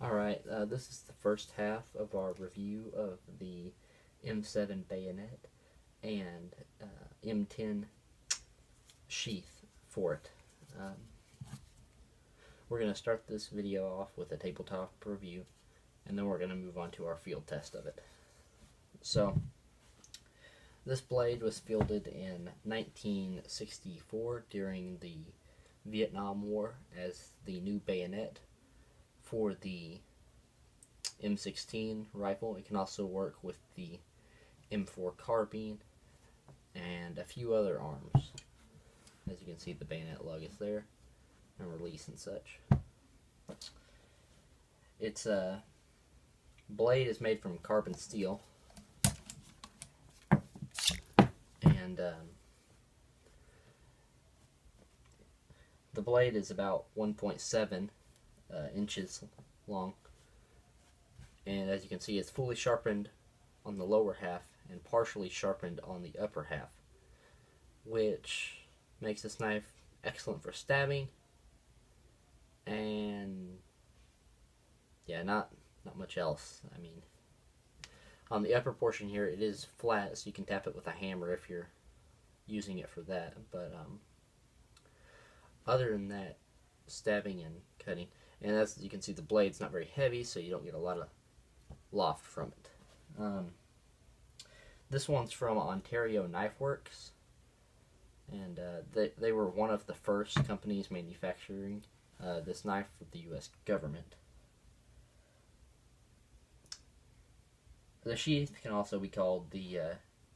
Alright, this is the first half of our review of the M7 bayonet and M10 sheath for it. We're going to start this video off with a tabletop review, and then we're going to move on to our field test of it. So, this blade was fielded in 1964 during the Vietnam War as the new bayonet for the M16 rifle. It can also work with the M4 carbine and a few other arms. As you can see, the bayonet lug is there and release and such. Its blade is made from carbon steel, and the blade is about 1.7 inches long, and as you can see, it's fully sharpened on the lower half and partially sharpened on the upper half, which makes this knife excellent for stabbing, and yeah, not much else. I mean, on the upper portion here, it is flat, so you can tap it with a hammer if you're using it for that, but other than that, stabbing and cutting. And as you can see, the blade's not very heavy, so you don't get a lot of loft from it. This one's from Ontario Knife Works, and they were one of the first companies manufacturing this knife for the U.S. government. The sheath can also be called the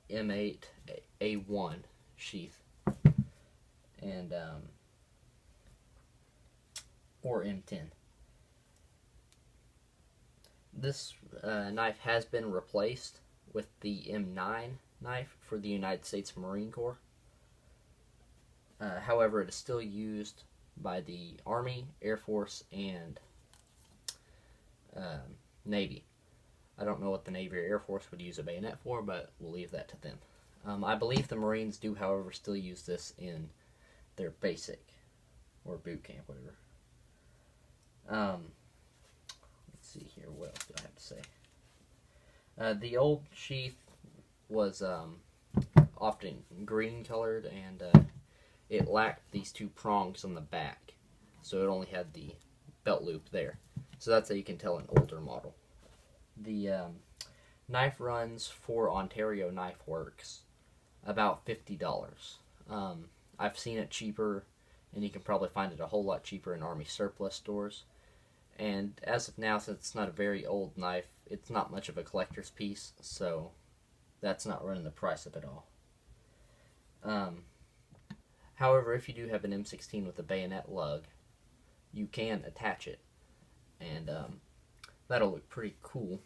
M8A1 sheath, and or M10. This knife has been replaced with the M9 knife for the United States Marine Corps. However, it is still used by the Army, Air Force, and Navy. I don't know what the Navy or Air Force would use a bayonet for, but we'll leave that to them. I believe the Marines do, however, still use this in their basic or boot camp, whatever. Let's see here, what else do I have to say? The old sheath was often green colored, and it lacked these two prongs on the back, so it only had the belt loop there. So that's how you can tell an older model. The knife runs for Ontario Knife Works about $50. I've seen it cheaper, and you can probably find it a whole lot cheaper in Army surplus stores. And as of now, since it's not a very old knife, it's not much of a collector's piece, so that's not running the price up at all. However, if you do have an M16 with a bayonet lug, you can attach it, and that'll look pretty cool,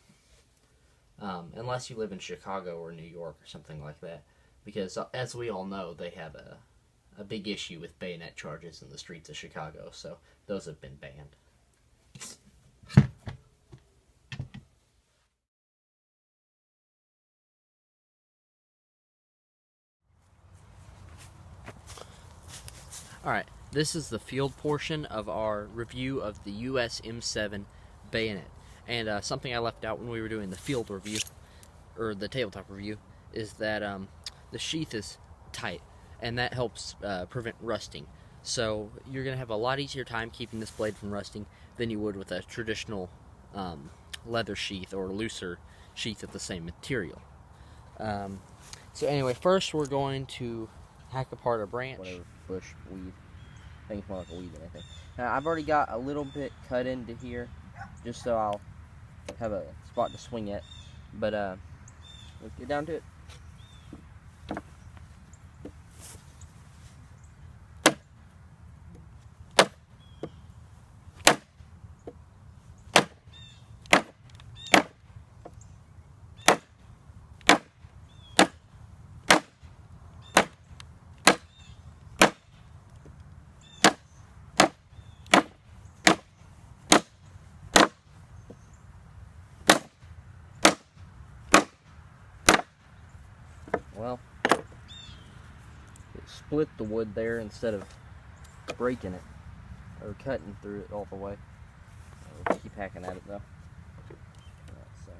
unless you live in Chicago or New York or something like that, because as we all know, they have a big issue with bayonet charges in the streets of Chicago, so those have been banned. Alright, this is the field portion of our review of the US M7 bayonet. And something I left out when we were doing the field review, or the tabletop review, is that the sheath is tight, and that helps prevent rusting. So you're going to have a lot easier time keeping this blade from rusting than you would with a traditional leather sheath or looser sheath of the same material. So anyway, first we're going to hack apart a branch. Whatever, bush, weed. I think it's more like a weed than anything. Now, I've already got a little bit cut into here, just so I'll have a spot to swing at. But let's get down to it. Well, it split the wood there instead of breaking it or cutting through it all the way. Keep keep hacking at it though. So.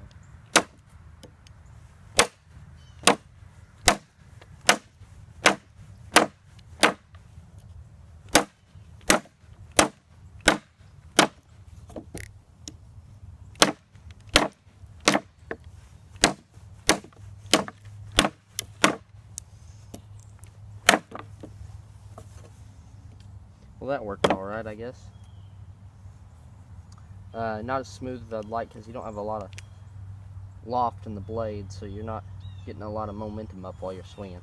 Well, that worked alright, I guess. Not as smooth as I'd like because you don't have a lot of loft in the blade, so you're not getting a lot of momentum up while you're swinging.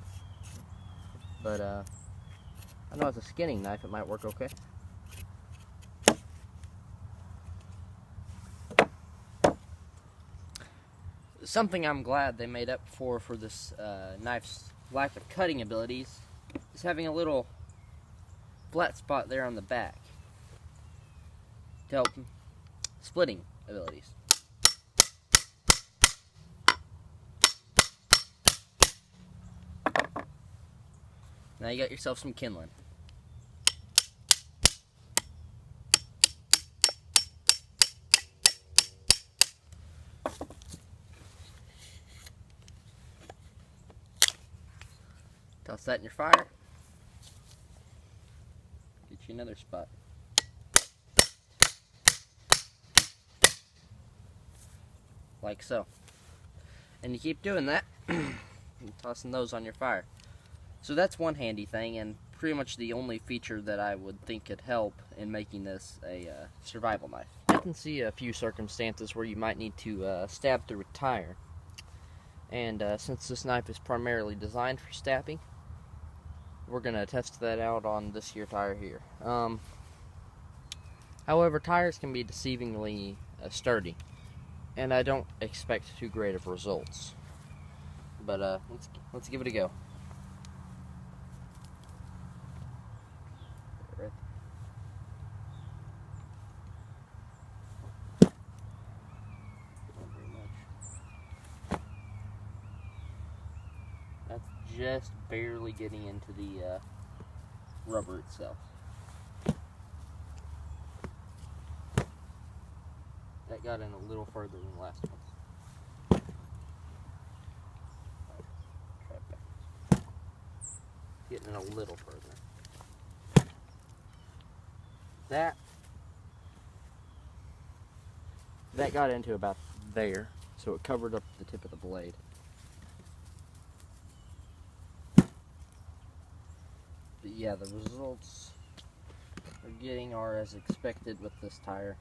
But I know as a skinning knife it might work okay. Something I'm glad they made up for this knife's lack of cutting abilities is having a little flat spot there on the back to help splitting abilities. Now you got yourself some kindling. Toss that in your fire. Get you another spot. Like so. And you keep doing that, tossing those on your fire. So that's one handy thing, and pretty much the only feature that I would think could help in making this a survival knife. I can see a few circumstances where you might need to stab through a tire. And since this knife is primarily designed for stabbing, we're going to test that out on this here tire here. However, tires can be deceivingly sturdy, and I don't expect too great of results. But let's give it a go. Right. Not very much. That's just barely getting into the rubber itself. That got in a little further than the last one. Try it back. Getting in a little further. That got into about there, so it covered up the tip of the blade. But yeah, the results we're getting are as expected with this tire,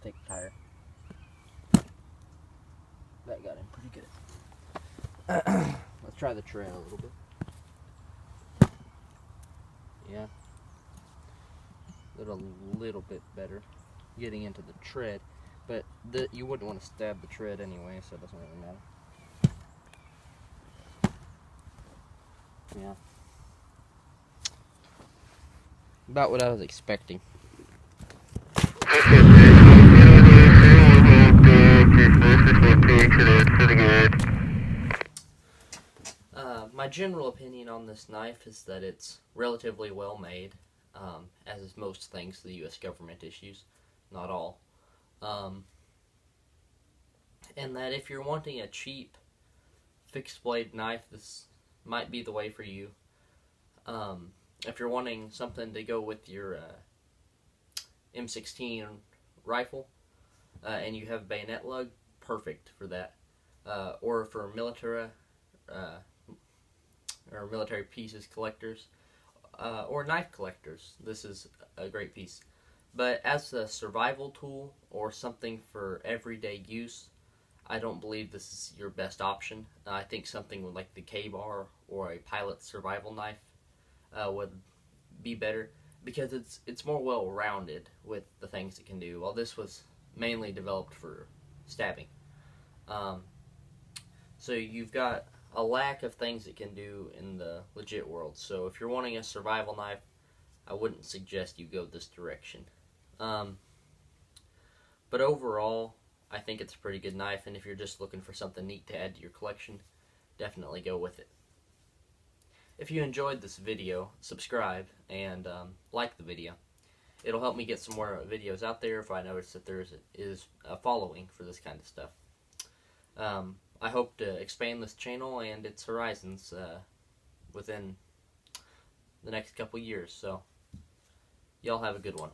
thick tire. That got in pretty good. Let's try the trail a little bit. Yeah. A little bit better getting into the tread, but you wouldn't want to stab the tread anyway, so it doesn't really matter. Yeah. About what I was expecting. My general opinion on this knife is that it's relatively well made, as is most things the U.S. government issues, not all. And that if you're wanting a cheap fixed blade knife, this might be the way for you. If you're wanting something to go with your M16 rifle, and you have a bayonet lug, perfect for that. Or for military pieces collectors, or knife collectors, this is a great piece. But as a survival tool or something for everyday use, I don't believe this is your best option. I think something with like the K-bar or a pilot survival knife would be better, because it's more well-rounded with the things it can do, while this was mainly developed for stabbing. So you've got a lack of things it can do in the legit world. So if you're wanting a survival knife, I wouldn't suggest you go this direction. But overall, I think it's a pretty good knife, and if you're just looking for something neat to add to your collection, definitely go with it. If you enjoyed this video, subscribe and like the video. it'll help me get some more videos out there if I notice that there is a following for this kind of stuff. I hope to expand this channel and its horizons within the next couple years. So, y'all have a good one.